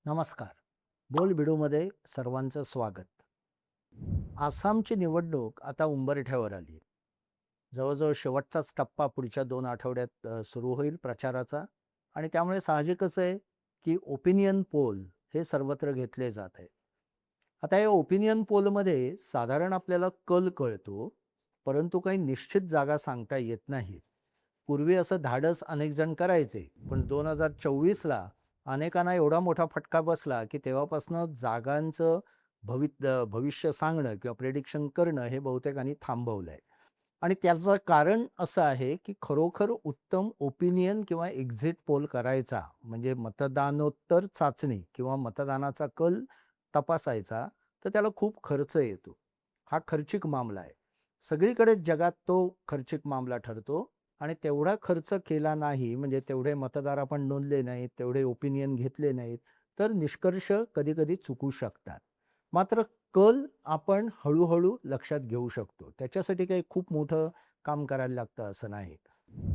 नमस्कार. बोल बिडूमध्ये सर्वांचं स्वागत. आसामची निवडणूक आता उंबरठ्यावर आली. जवळजवळ शेवटचाच टप्पा पुढच्या 2 आठवड्यात सुरू होईल प्रचाराचा आणि त्यामुळे साहजिकच आहे, की ओपिनियन पोल हे सर्वत्र घेतले जात आहे. आता या ओपिनियन पोलमध्ये साधारण आपल्याला कल कळतो, परंतु काही निश्चित जागा सांगता येत नाहीत. पूर्वी असं धाडस अनेक जण करायचे, पण 2024ला अनेकांना एवढा मोठा फटका बसला, की तेव्हापासून जागांचं भविष्य सांगणं किंवा प्रेडिक्शन करणं हे बहुतेकांनी थांबवलंय. आणि त्याचं कारण असं आहे, की खरोखर उत्तम ओपिनियन किंवा एक्झिट पोल करायचा म्हणजे मतदानोत्तर चाचणी किंवा मतदानाचा कल तपासायचा, तर त्याला खूप खर्च येतो. हा खर्चिक मामला आहे. सगळीकडेच जगात तो खर्चिक मामला ठरतो आणि तेवढा खर्च केला नाही म्हणजे तेवढे मतदार आपण नोंदले नाहीत, तेवढे ओपिनियन घेतले नाहीत, तर निष्कर्ष कधी-कधी चुकू शकतात. मात्र कल आपण हळू-हळू लक्षात घेऊ शकतो. त्याच्यासाठी काही खूप मोठं काम करायला लागतं असं नाही.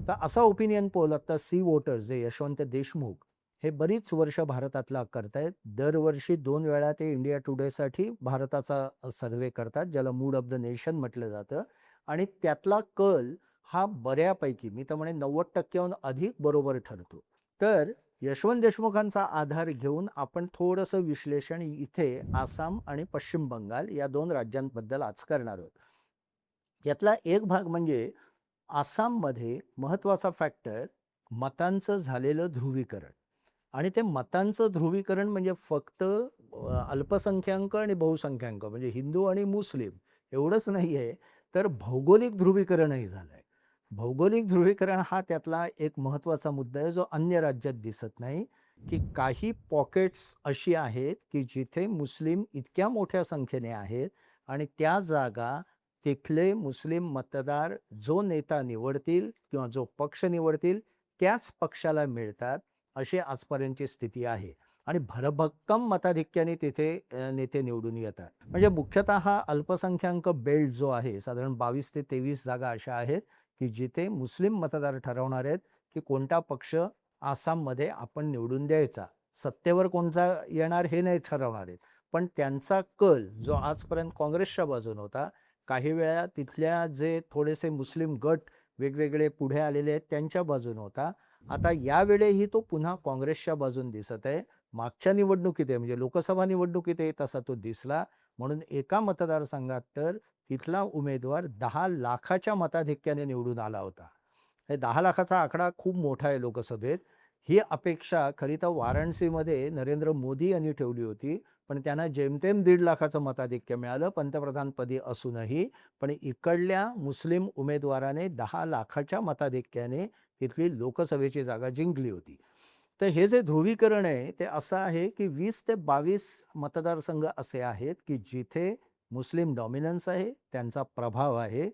तर असा ओपिनियन पोल आता सी वोटर्स जे यशवंत देशमुख हे बरीच वर्ष भारतातला करतायत. दरवर्षी 2 वेळा ते इंडिया टुडेसाठी भारताचा सर्व्हे करतात, ज्याला मूड ऑफ द नेशन म्हटलं जातं आणि त्यातला कल हा बऱ्यापैकी मी तर म्हणेन 90% हून अधिक बरोबर ठरतो. तर यशवंत देशमुखांचा आधार घेऊन आपण थोडंसं विश्लेषण इथे आसाम आणि पश्चिम बंगाल या 2 राज्यांबद्दल आज करणार आहोत. यातला एक भाग म्हणजे आसाममध्ये महत्त्वाचा फॅक्टर मतांचं झालेलं ध्रुवीकरण आणि ते मतांचं ध्रुवीकरण म्हणजे फक्त अल्पसंख्याक आणि बहुसंख्याक म्हणजे हिंदू आणि मुस्लिम एवढंच नाही आहे, तर भौगोलिक ध्रुवीकरणही झालं आहे. भौगोलिक ध्रुवीकरण हा त्यातला एक महत्त्वाचा मुद्दा आहे, जो अन्य राज्यात दिसत नाही, की काही पॉकेट्स अशी आहेत, की जिथे मुस्लिम इतक्या मोठ्या संख्येने आहेत आणि त्या जागा तिथले मुस्लिम मतदार जो नेता निवडतील किंवा जो पक्ष निवडतील त्याच पक्षाला मिळतात, अशी आजपर्यंतची स्थिती आहे. आणि भरभक्कम मताधिक्याने तिथे नेते निवडून येतात. म्हणजे मुख्यतः हा अल्पसंख्याक बेल्ट जो आहे, साधारण 22 ते 23 जागा अशा आहेत, की जिथे मुस्लिम मतदार ठरवणार आहेत, की कोणता पक्ष आसाममध्ये आपण निवडून द्यायचा. सत्तेवर कोणता येणार हे नाही ठरवणार आहेत. पण त्यांचा कल जो आजपर्यंत काँग्रेसच्या बाजूने होता, काही वेळा तिथल्या जे थोडेसे मुस्लिम गट वेगवेगळे पुढे आलेले आहेत त्यांच्या बाजूने होता. आता यावेळेही तो पुन्हा काँग्रेसच्या बाजूने दिसत आहे. मागच्या निवडणुकीत आहे म्हणजे लोकसभा निवडणुकीतही तसा तो दिसला. म्हणून एका मतदारसंघात तर तिथला उमेदवार 10 लाखाच्या मताधिक्याने निवडून आला होता. हे 10 लाखाचा आकडा खूप मोठा आहे लोकसभेत. ही अपेक्षा खरी तर वाराणसीमध्ये नरेंद्र मोदी यांनी ठेवली होती. पण त्यांना जेमतेम 1.5 लाखाचं मताधिक्य मिळालं पंतप्रधानपदी असूनही. पण इकडल्या मुस्लिम उमेदवाराने 10 लाखाच्या मताधिक्याने तिथली लोकसभेची जागा जिंकली होती. तर हे जे ध्रुवीकरण आहे ते असं आहे, की 20 ते 22 मतदारसंघ असे आहेत, की जिथे मुस्लिम डॉमिनन्स आहे, त्यांचा प्रभाव आहे.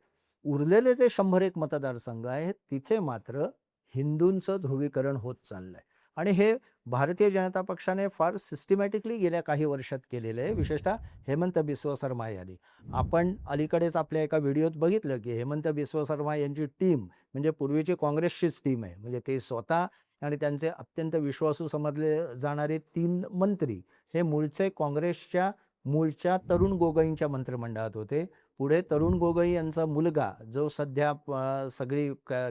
उरलेले जे 101 मतदारसंघ आहेत, तिथे मात्र हिंदूंचं ध्रुवीकरण होत चाललंय आणि हे भारतीय जनता पक्षाने फार सिस्टमॅटिकली गेल्या काही वर्षात केलेलं आहे, विशेषतः हेमंत बिस्व शर्मा यांनी. आपण अलीकडेच आपल्या एका व्हिडिओत बघितलं, की हेमंत बिस्व शर्मा यांची टीम म्हणजे पूर्वीची काँग्रेसचीच टीम आहे. म्हणजे ते स्वतः आणि त्यांचे अत्यंत विश्वासू समजले जाणारे 3 मंत्री हे मूळचे काँग्रेसच्या मूळच्या तरुण गोगोईंच्या मंत्रिमंडळात होते. पुढे तरुण गोगोई यांचा मुलगा जो सध्या सगळी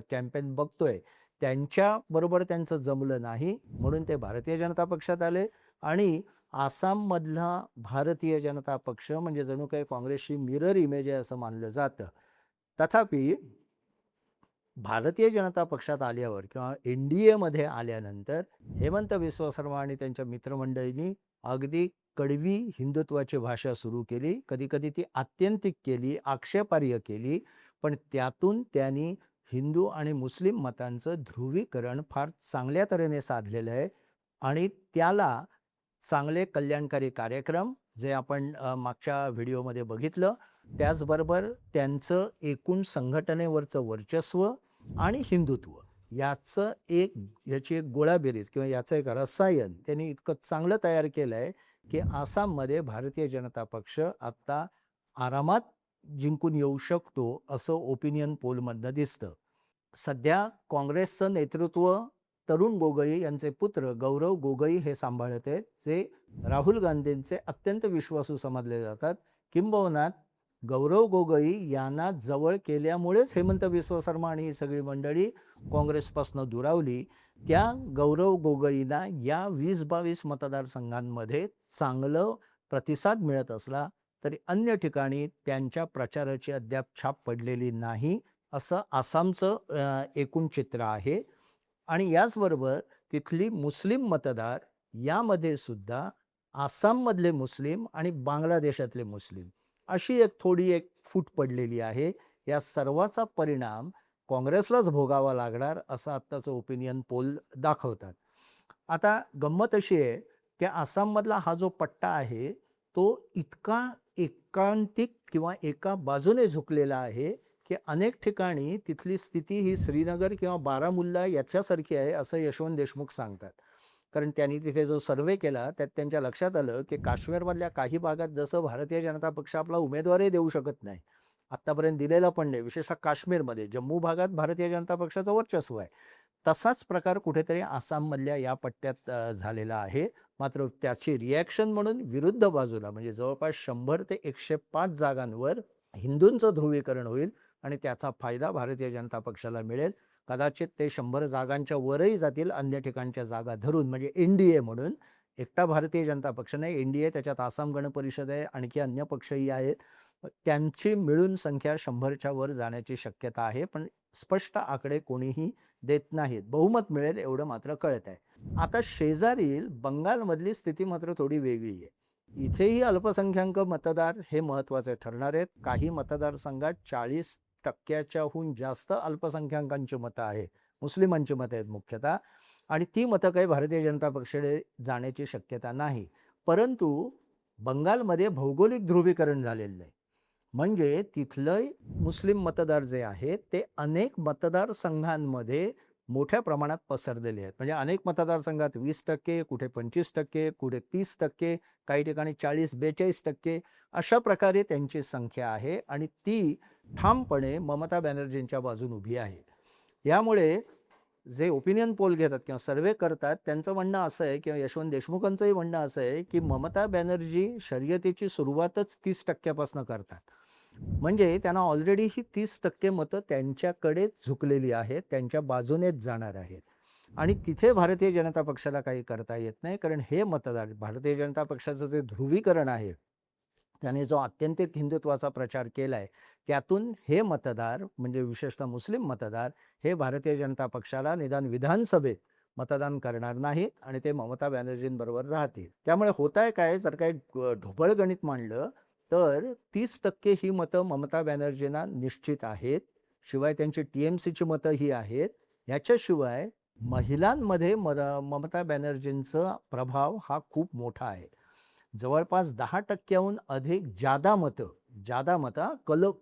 कॅम्पेन बघतोय, त्यांच्याबरोबर त्यांचं जमलं नाही म्हणून ते भारतीय जनता पक्षात आले आणि आसाममधला भारतीय जनता पक्ष म्हणजे जणू काही काँग्रेसची मिरर इमेज आहे असं मानलं जातं. तथापि भारतीय जनता पक्षात आल्यावर किंवा एन-डी-एमध्ये आल्यानंतर हेमंत बिस्व शर्मा आणि त्यांच्या मित्रमंडळींनी अगदी कडवी हिंदुत्वाची भाषा सुरू केली. कधी-कधी ती आत्यंतिक केली, आक्षेपार्ह केली. पण त्यातून त्यांनी हिंदू आणि मुस्लिम मतांचं ध्रुवीकरण फार चांगल्या तऱ्हेने साधलेलं आहे आणि त्याला चांगले कल्याणकारी कार्यक्रम जे आपण मागच्या व्हिडिओमध्ये बघितलं, त्याचबरोबर त्यांचं एकूण संघटनेवरचं वर्चस्व आणि हिंदुत्व याची एक गोळाबेरीज किंवा याचं एक रसायन त्यांनी इतकं चांगलं तयार केलं आहे, की आसाममध्ये भारतीय जनता पक्ष आता आरामात जिंकून येऊ शकतो, असं ओपिनियन पोलमधनं दिसतं. सध्या काँग्रेसचं नेतृत्व तरुण गोगोई यांचे पुत्र गौरव गोगोई हे सांभाळत आहेत, जे राहुल गांधींचे अत्यंत विश्वासू समजले जातात. किंबहुना गौरव गोगोई यांना जवळ केल्यामुळेच हेमंत बिस्वा शर्मा आणि ही सगळी मंडळी काँग्रेसपासून दुरावली. त्या गौरव गोगोईंना या 20-22 मतदारसंघांमध्ये चांगलं प्रतिसाद मिळत असला तरी अन्य ठिकाणी त्यांच्या प्रचाराची अद्याप छाप पडलेली नाही, असं आसामचं एकूण चित्र आहे. आणि याचबरोबर तिथली मुस्लिम मतदार यामध्ये सुद्धा आसाममधले मुस्लिम आणि बांगलादेशातले मुस्लिम अशी थोडी एक फूट पडलेली आहे. या सर्वाचा परिणाम काँग्रेसलाच भोगावा लागणार असं आत्ताचं ओपिनियन पोल दाखवतात. आता गंमत अशी आहे की आसाममधला हा जो पट्टा आहे तो इतका एकांतिक किंवा एका बाजूने झुकलेला आहे की अनेक ठिकाणी तिथली स्थिती ही श्रीनगर किंवा बारामुल्ला याच्यासारखी आहे असं यशवंत देशमुख सांगतात. कारण त्यांनी तिथे जो सर्वे केला त्यात त्यांच्या लक्षात आलं की काश्मीरमधल्या काही भागात जसं भारतीय जनता पक्ष आपला उमेदवारही देऊ शकत नाही, आत्तापर्यंत दिलेला पण नाही, विशेषतः काश्मीरमध्ये जम्मू भागात भारतीय जनता पक्षाचं वर्चस्व आहे, तसाच प्रकार कुठेतरी आसाममधल्या या पट्ट्यात झालेला आहे. मात्र त्याची रिॲक्शन म्हणून विरुद्ध बाजूला म्हणजे जवळपास 100 ते 105 जागांवर हिंदूंचं ध्रुवीकरण होईल आणि त्याचा फायदा भारतीय जनता पक्षाला मिळेल. कदाचित ते 100 जागांच्या वरही जातील अन्य ठिकाणच्या जागा धरून, म्हणजे NDA म्हणून. एकटा भारतीय जनता पक्ष नाही, NDA, त्याच्यात आसाम गण परिषद आहे, आणखी अन्य पक्षही आहेत. त्यांची मिळून संख्या 100च्या वर जाण्याची शक्यता आहे, पण स्पष्ट आकडे कोणीही देत नाहीत. बहुमत मिळेल एवढं मात्र कळत आहे. आता शेजारील बंगालमधली स्थिती मात्र थोडी वेगळी आहे. इथेही अल्पसंख्याक मतदार हे महत्त्वाचे ठरणार आहेत. काही मतदारसंघात 40%च्याहून जास्त अल्पसंख्याकांची मतं आहेत, मुस्लिमांची मतं आहेत मुख्यतः, आणि ती मतं काही भारतीय जनता पक्षाकडे जाण्याची शक्यता नाही. परंतु बंगालमध्ये भौगोलिक ध्रुवीकरण झालेलं नाही, म्हणजे तिथलं मुस्लिम मतदार जे आहेत ते अनेक मतदारसंघांमध्ये मोठ्या प्रमाणात पसरलेले आहेत. म्हणजे अनेक मतदारसंघात 20%, कुठे 25%, कुठे 30%, काही ठिकाणी 40-42% अशा प्रकारे त्यांची संख्या आहे आणि ती ठामपणे ममता बॅनर्जींच्या बाजून उभी आहे. यामुळे जे ओपिनियन पोल घेतात किंवा सर्वे करतात त्यांचं म्हणणं असं आहे, किंवा यशवंत देशमुखांचंही म्हणणं असं आहे की ममता बॅनर्जी शर्यतीची सुरुवातच 30%पासून करतात. म्हणजे त्यांना ऑलरेडी ही 30% मतं त्यांच्याकडेच झुकलेली आहेत, त्यांच्या बाजूनेच जाणार आहेत. आणि तिथे भारतीय जनता पक्षाला काही करता येत नाही, कारण हे मतदार भारतीय जनता पक्षाचं जे ध्रुवीकरण आहे त्याने जो आत्यंतिक हिंदुत्वाचा प्रचार केला आहे त्यातून हे मतदार म्हणजे विशेषतः मुस्लिम मतदार हे भारतीय जनता पक्षाला निदान विधानसभेत मतदान करणार नाहीत आणि ते ममता बॅनर्जींबरोबर राहतील. त्यामुळे होत आहे काय, जर काही ढोबळ गणित मांडलं तर 30% ही मतं ममता बॅनर्जींना निश्चित आहेत. शिवाय त्यांची TMCची मतं ही आहेत. याच्याशिवाय महिलांमध्ये ममता बॅनर्जींचा प्रभाव हा खूप मोठा आहे. जवळपास 10%हून अधिक जादा मतं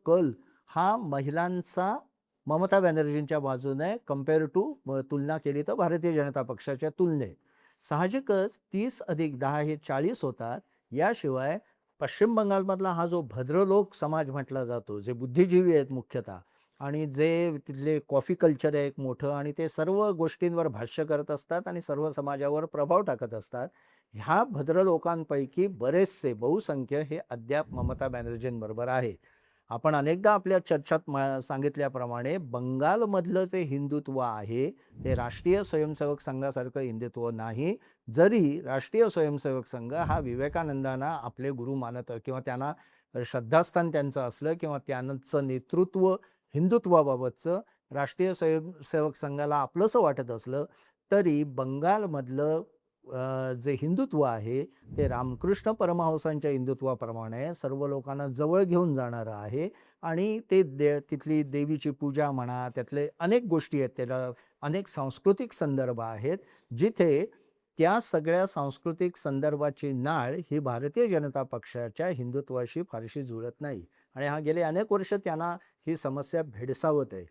कल हा महिलांचा ममता बॅनर्जींच्या बाजूने कंपेअर टू तुलना केली तर भारतीय जनता पक्षाच्या तुलनेत. साहजिकच 30 अधिक 10 हे 40 होतात. याशिवाय पश्चिम बंगालमधला हा जो भद्रलोक समाज म्हटला जातो, जे बुद्धिजीवी आहेत मुख्यतः आणि जे तिथले कॉफी कल्चर आहे एक मोठं, आणि ते सर्व गोष्टींवर भाष्य करत असतात आणि सर्व समाजावर प्रभाव टाकत असतात, ह्या भद्रलोकांपैकी बरेचसे बहुसंख्य हे अद्याप ममता बॅनर्जींबरोबर आहेत. आपण अनेकदा आपल्या चर्चात सांगितल्याप्रमाणे बंगालमधलं जे हिंदुत्व आहे ते राष्ट्रीय स्वयंसेवक संघासारखं हिंदुत्व नाही. जरी राष्ट्रीय स्वयंसेवक संघ हा विवेकानंदांना आपले गुरु मानत किंवा त्यांना श्रद्धास्थान त्यांचं असलं किंवा त्यांचं नेतृत्व हिंदुत्वाबाबतचं राष्ट्रीय स्वयंसेवक संघाला आपलंसं वाटत असलं, तरी बंगालमधलं जे हिंदुत्व आहे ते रामकृष्ण परमहंसांच्या हिंदुत्वाप्रमाणे सर्व लोकांना जवळ घेऊन जाणारं आहे. आणि ते तिथली देवीची पूजा म्हणा, त्यातले अनेक गोष्टी आहेत, त्याला अनेक सांस्कृतिक संदर्भ आहेत, जिथे त्या सगळ्या सांस्कृतिक संदर्भाची नाळ ही भारतीय जनता पक्षाच्या हिंदुत्वाशी फारशी जुळत नाही. आणि हा गेले अनेक वर्ष त्यांना ही समस्या भेडसावत आहे.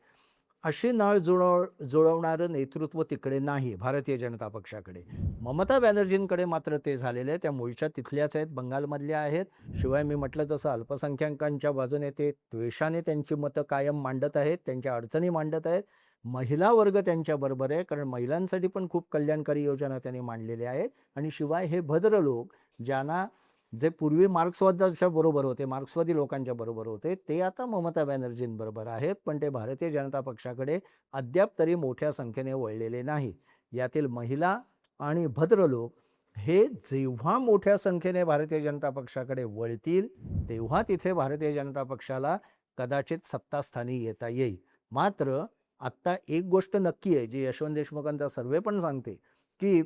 अशी नाळ जुळवणारं नेतृत्व तिकडे नाही भारतीय जनता पक्षाकडे. ममता बॅनर्जींकडे मात्र ते झालेले आहे. त्या मूळच्या तिथल्याच आहेत, बंगालमधल्या आहेत. शिवाय मी म्हटलं तसं अल्पसंख्याकांच्या बाजूने ते द्वेषाने त्यांची मतं कायम मांडत आहेत, त्यांच्या अडचणी मांडत आहेत. महिला वर्ग त्यांच्याबरोबर आहे, कारण महिलांसाठी पण खूप कल्याणकारी योजना त्यांनी मांडलेल्या आहेत. आणि शिवाय हे भद्र लोक, ज्यांना जे पूर्वी मार्क्सवादाच्या बरोबर होते, मार्क्सवादी लोकांच्या बरोबर होते, ते आता ममता बॅनर्जींबरोबर आहेत. पण ते भारतीय जनता पक्षाकडे अद्याप तरी मोठ्या संख्येने वळलेले नाहीत. यातील महिला आणि भद्र लोक हे जेव्हा मोठ्या संख्येने भारतीय जनता पक्षाकडे वळतील, तेव्हा तिथे भारतीय जनता पक्षाला कदाचित सत्तास्थानी येता येईल. मात्र आत्ता एक गोष्ट नक्की आहे, जी यशवंत देशमुखांचा सर्व्हे पण सांगते, की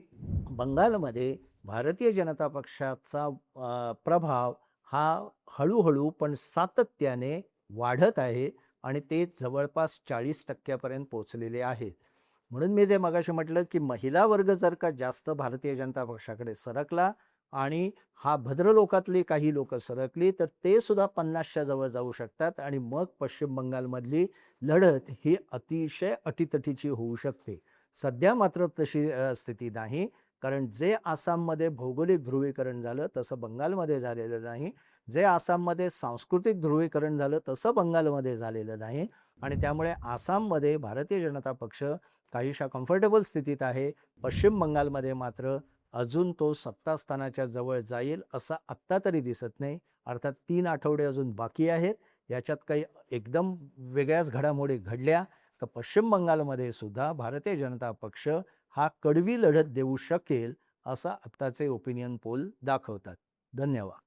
बंगालमध्ये भारतीय जनता पक्षाचा प्रभाव हा हळूहळू पण सातत्याने वाढत आहे आणि ते जवळपास 40% पर्यंत पोहोचलेले आहेत. म्हणून मी जे मगाशी म्हटलं, की महिला वर्ग जर का जास्त भारतीय जनता पक्षाकडे सरकला आणि हा भद्र लोकातली काही लोक सरकली, तर ते सुद्धा 50च्या जवळ जाऊ शकतात आणि मग पश्चिम बंगालमधली लढत ही अतिशय अटीतटीची होऊ शकते. सध्या मात्र तशी स्थिती नाही, कारण जे आसाममध्ये भौगोलिक ध्रुवीकरण झालं तसं बंगालमध्ये झालेलं नाही. जे आसाममध्ये सांस्कृतिक ध्रुवीकरण झालं तसं बंगालमध्ये झालेलं नाही. आणि त्यामुळे आसाममध्ये भारतीय जनता पक्ष काहीशा कम्फर्टेबल स्थितीत आहे. पश्चिम बंगालमध्ये मात्र अजून तो सत्तास्थानाच्या जवळ जाईल असं आत्ता तरी दिसत नाही. अर्थात 3 आठवडे अजून बाकी आहेत. याच्यात काही एकदम वेगळ्याच घडामोडी घडल्या तर पश्चिम बंगालमध्ये सुद्धा भारतीय जनता पक्ष हा कडवी लढत देऊ शकेल, असं आत्ताचे ओपिनियन पोल दाखवतात. धन्यवाद.